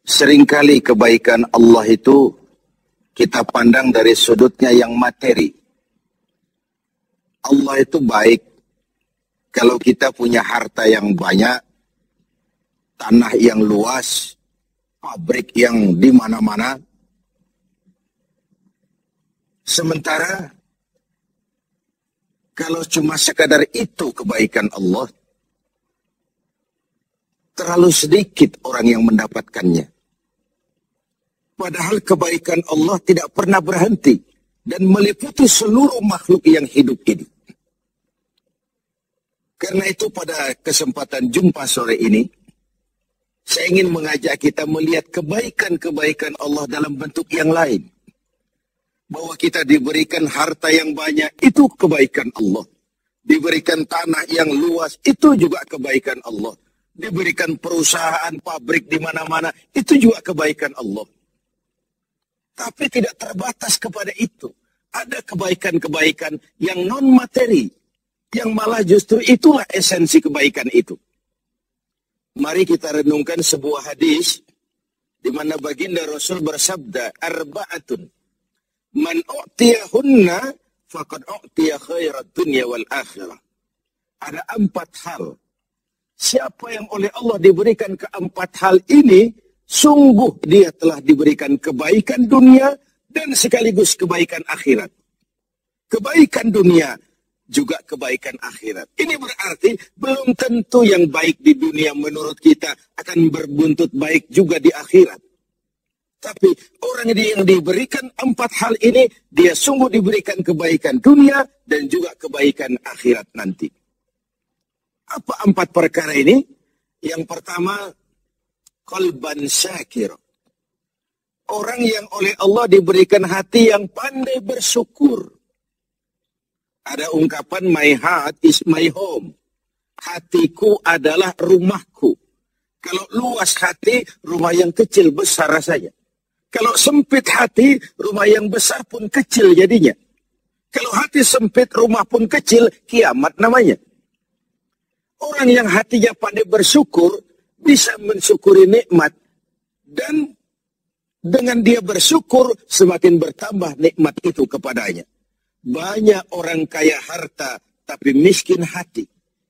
Seringkali kebaikan Allah itu kita pandang dari sudutnya yang materi. Allah itu baik kalau kita punya harta yang banyak, tanah yang luas, pabrik yang di mana-mana. Sementara kalau cuma sekadar itu kebaikan Allah, terlalu sedikit orang yang mendapatkannya. Padahal kebaikan Allah tidak pernah berhenti dan meliputi seluruh makhluk yang hidup ini. Karena itu pada kesempatan jumpa sore ini, saya ingin mengajak kita melihat kebaikan-kebaikan Allah dalam bentuk yang lain. Bahwa kita diberikan harta yang banyak, itu kebaikan Allah. Diberikan tanah yang luas, itu juga kebaikan Allah. Diberikan perusahaan, pabrik di mana-mana, itu juga kebaikan Allah. Tapi tidak terbatas kepada itu. Ada kebaikan-kebaikan yang non-materi, yang malah justru itulah esensi kebaikan itu. Mari kita renungkan sebuah hadis di mana baginda Rasul bersabda, arba'atun man u'tiyahunna faqad u'tiya khairat dunya wal akhirah. Ada 4 hal. Siapa yang oleh Allah diberikan keempat hal ini, sungguh dia telah diberikan kebaikan dunia dan sekaligus kebaikan akhirat. Kebaikan dunia juga kebaikan akhirat. Ini berarti belum tentu yang baik di dunia menurut kita akan berbuntut baik juga di akhirat. Tapi orang yang diberikan 4 hal ini, dia sungguh diberikan kebaikan dunia dan juga kebaikan akhirat nanti. Apa 4 perkara ini? Yang pertama, qalban syakir. Orang yang oleh Allah diberikan hati yang pandai bersyukur. Ada ungkapan, my heart is my home. Hatiku adalah rumahku. Kalau luas hati, rumah yang kecil besar rasanya. Kalau sempit hati, rumah yang besar pun kecil jadinya. Kalau hati sempit, rumah pun kecil, kiamat namanya. Orang yang hatinya pandai bersyukur, bisa mensyukuri nikmat. Dan dengan dia bersyukur, semakin bertambah nikmat itu kepadanya. Banyak orang kaya harta, tapi miskin hati.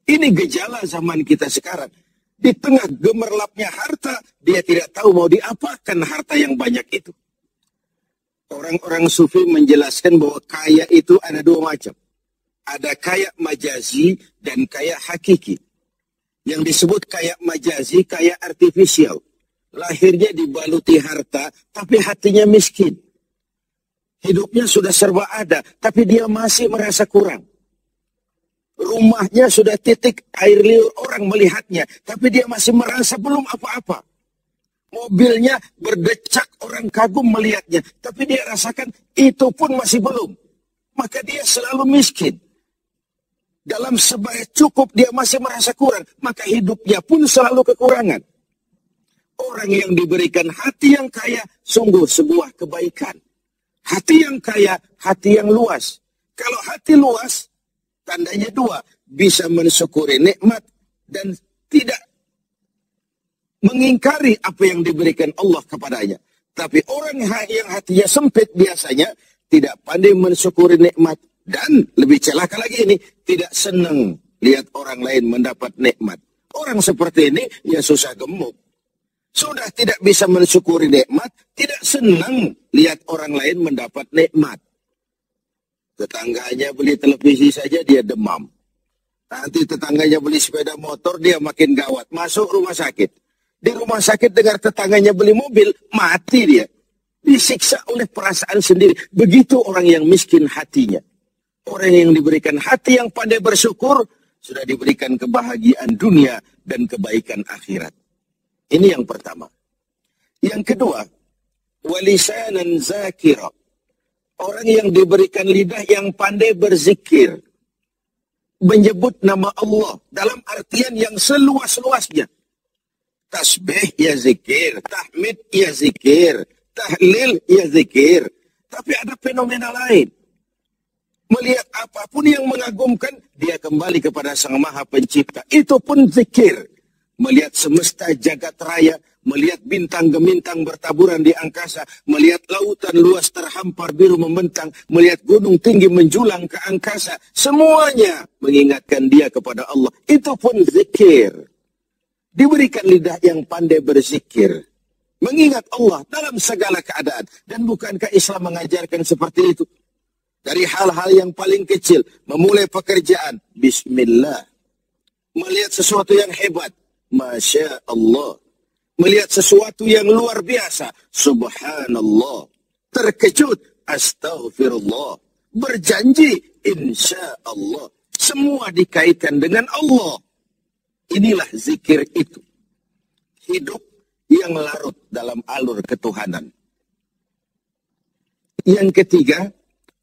Ini gejala zaman kita sekarang. Di tengah gemerlapnya harta, dia tidak tahu mau diapakan harta yang banyak itu. Orang-orang sufi menjelaskan bahwa kaya itu ada 2 macam. Ada kaya majazi dan kaya hakiki. Yang disebut kaya majazi, kaya artifisial. Lahirnya dibaluti harta, tapi hatinya miskin. Hidupnya sudah serba ada, tapi dia masih merasa kurang. Rumahnya sudah titik air liur orang melihatnya, tapi dia masih merasa belum apa-apa. Mobilnya berdecak orang kagum melihatnya, tapi dia rasakan itu pun masih belum. Maka dia selalu miskin. Dalam sebaya cukup dia masih merasa kurang, maka hidupnya pun selalu kekurangan. Orang yang diberikan hati yang kaya, sungguh sebuah kebaikan. Hati yang kaya, hati yang luas. Kalau hati luas, tandanya 2. Bisa mensyukuri nikmat dan tidak mengingkari apa yang diberikan Allah kepadanya. Tapi orang yang hatinya sempit biasanya tidak pandai mensyukuri nikmat. Dan lebih celaka lagi ini, tidak senang lihat orang lain mendapat nikmat. Orang seperti ini, ya susah gemuk. Sudah tidak bisa mensyukuri nikmat, tidak senang lihat orang lain mendapat nikmat. Tetangganya beli televisi saja dia demam. Nanti tetangganya beli sepeda motor, dia makin gawat. Masuk rumah sakit. Di rumah sakit dengar tetangganya beli mobil, mati dia. Disiksa oleh perasaan sendiri. Begitu orang yang miskin hatinya. Orang yang diberikan hati yang pandai bersyukur, sudah diberikan kebahagiaan dunia dan kebaikan akhirat. Ini yang pertama. Yang kedua, walisanan zakira. Orang yang diberikan lidah yang pandai berzikir. Menyebut nama Allah dalam artian yang seluas-luasnya. Tasbih ya zikir, tahmid ya zikir, tahlil ya zikir. Tapi ada fenomena lain. Melihat apapun yang mengagumkan, dia kembali kepada Sang Maha Pencipta. Itu pun zikir. Melihat semesta jagat raya, melihat bintang gemintang bertaburan di angkasa, melihat lautan luas terhampar biru membentang, melihat gunung tinggi menjulang ke angkasa, semuanya mengingatkan dia kepada Allah. Itu pun zikir. Diberikan lidah yang pandai berzikir, mengingat Allah dalam segala keadaan. Dan bukankah Islam mengajarkan seperti itu? Dari hal-hal yang paling kecil, memulai pekerjaan, bismillah. Melihat sesuatu yang hebat, Masya Allah. Melihat sesuatu yang luar biasa, subhanallah. Terkejut, astaghfirullah. Berjanji, insya Allah. Semua dikaitkan dengan Allah. Inilah zikir itu. Hidup yang larut dalam alur ketuhanan. Yang ketiga,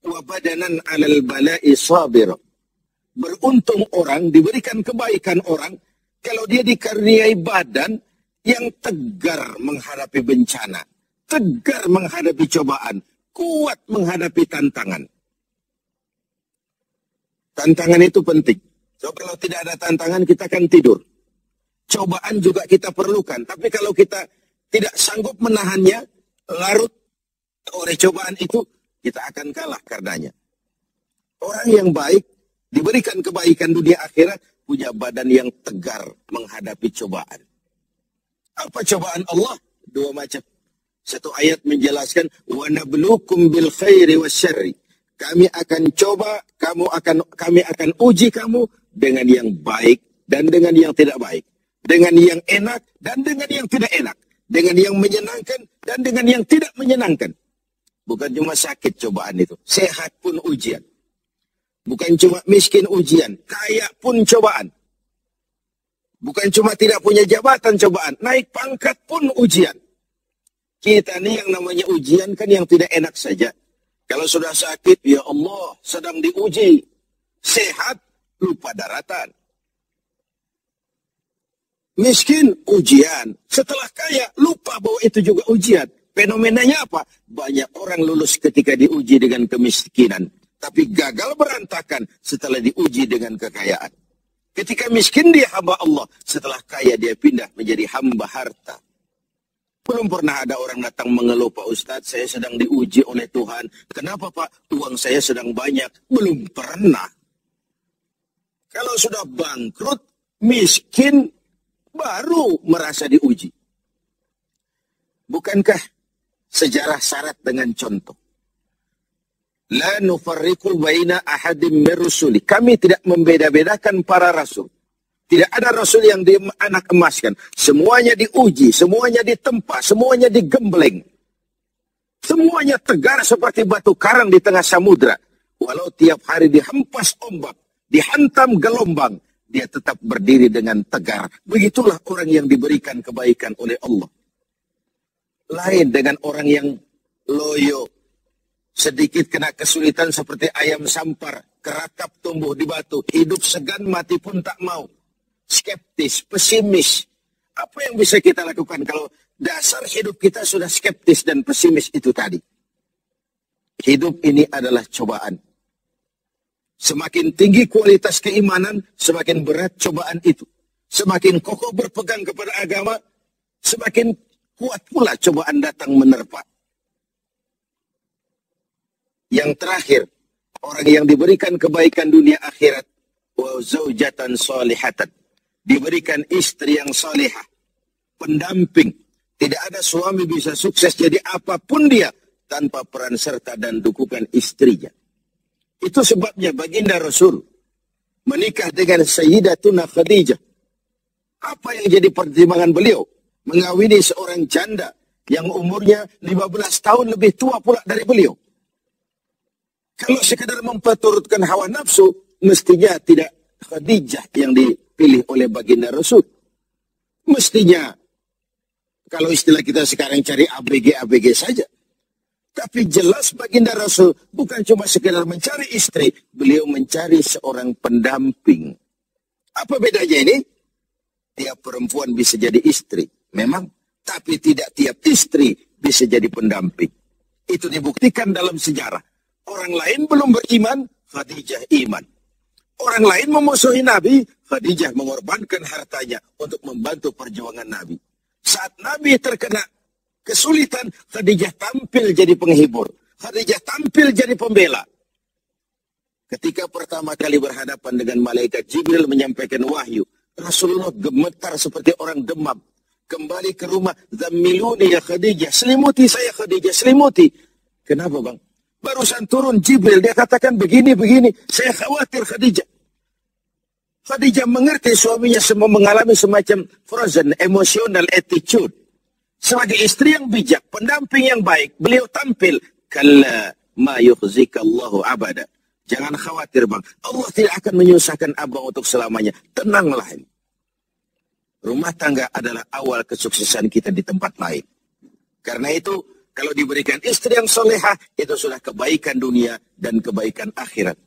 wabadanan alal bala'i sabir. Beruntung orang, diberikan kebaikan orang, kalau dia dikaruniai badan yang tegar menghadapi bencana, tegar menghadapi cobaan, kuat menghadapi tantangan. Tantangan itu penting. So, kalau tidak ada tantangan, kita akan tidur. Cobaan juga kita perlukan. Tapi kalau kita tidak sanggup menahannya, larut oleh cobaan itu, kita akan kalah karenanya. Orang yang baik, diberikan kebaikan dunia akhirat, punya badan yang tegar menghadapi cobaan. Apa cobaan Allah? Dua macam. Satu ayat menjelaskan, وَنَبْلُوكُمْ بِالْخَيْرِ وَالشَّرِّ. Kami akan coba, kami akan uji kamu dengan yang baik dan dengan yang tidak baik. Dengan yang enak dan dengan yang tidak enak. Dengan yang menyenangkan dan dengan yang tidak menyenangkan. Bukan cuma sakit cobaan itu. Sehat pun ujian. Bukan cuma miskin ujian. Kaya pun cobaan. Bukan cuma tidak punya jabatan cobaan. Naik pangkat pun ujian. Kita nih yang namanya ujian kan yang tidak enak saja. Kalau sudah sakit, ya Allah, sedang diuji. Sehat, lupa daratan. Miskin, ujian. Setelah kaya, lupa bahwa itu juga ujian. Fenomenanya apa? Banyak orang lulus ketika diuji dengan kemiskinan. Tapi gagal berantakan setelah diuji dengan kekayaan. Ketika miskin dia hamba Allah. Setelah kaya dia pindah menjadi hamba harta. Belum pernah ada orang datang mengeluh, Pak Ustadz, saya sedang diuji oleh Tuhan. Kenapa Pak? Uang saya sedang banyak. Belum pernah. Kalau sudah bangkrut, miskin, baru merasa diuji. Bukankah sejarah syarat dengan contoh? La nufarriqu baina ahadim min rusuli. Kami tidak membeda-bedakan para rasul. Tidak ada rasul yang dianak emaskan. Semuanya diuji, semuanya ditempa, semuanya digembleng. Semuanya tegar seperti batu karang di tengah samudra. Walau tiap hari dihempas ombak, dihantam gelombang, dia tetap berdiri dengan tegar. Begitulah orang yang diberikan kebaikan oleh Allah. Lain dengan orang yang loyo, sedikit kena kesulitan seperti ayam sampar, kerakap tumbuh di batu, hidup segan mati pun tak mau. Skeptis, pesimis. Apa yang bisa kita lakukan kalau dasar hidup kita sudah skeptis dan pesimis itu tadi? Hidup ini adalah cobaan. Semakin tinggi kualitas keimanan, semakin berat cobaan itu. Semakin kokoh berpegang kepada agama, semakin kuat pula cobaan datang menerpa. Yang terakhir, orang yang diberikan kebaikan dunia akhirat, wa zaujatan salihatan, diberikan istri yang salihah, pendamping. Tidak ada suami bisa sukses jadi apapun dia tanpa peran serta dan dukungan istrinya. Itu sebabnya baginda Rasul menikah dengan Sayyidatuna Khadijah. Apa yang jadi pertimbangan beliau? Mengawini seorang janda yang umurnya 15 tahun lebih tua pula dari beliau. Kalau sekedar memperturutkan hawa nafsu, mestinya tidak Khadijah yang dipilih oleh baginda Rasul. Mestinya, kalau istilah kita sekarang cari ABG saja. Tapi jelas baginda Rasul bukan cuma sekedar mencari istri, beliau mencari seorang pendamping. Apa bedanya ini? Tiap perempuan bisa jadi istri, memang. Tapi tidak tiap istri bisa jadi pendamping. Itu dibuktikan dalam sejarah. Orang lain belum beriman, Khadijah iman. Orang lain memusuhi Nabi, Khadijah mengorbankan hartanya untuk membantu perjuangan Nabi. Saat Nabi terkena kesulitan, Khadijah tampil jadi penghibur. Khadijah tampil jadi pembela. Ketika pertama kali berhadapan dengan malaikat Jibril menyampaikan wahyu, Rasulullah gemetar seperti orang demam. Kembali ke rumah, zammiluni ya Khadijah, selimuti saya Khadijah, selimuti. Kenapa bang? Barusan turun Jibril, dia katakan begini-begini, saya khawatir Khadijah. Khadijah mengerti suaminya semua mengalami semacam frozen, emotional attitude. Sebagai istri yang bijak, pendamping yang baik, beliau tampil. Kalla ma yukhzikallahu abada. Jangan khawatir bang, Allah tidak akan menyusahkan abang untuk selamanya. Tenanglah ini. Rumah tangga adalah awal kesuksesan kita di tempat lain. Karena itu, kalau diberikan istri yang solehah, itu sudah kebaikan dunia dan kebaikan akhirat.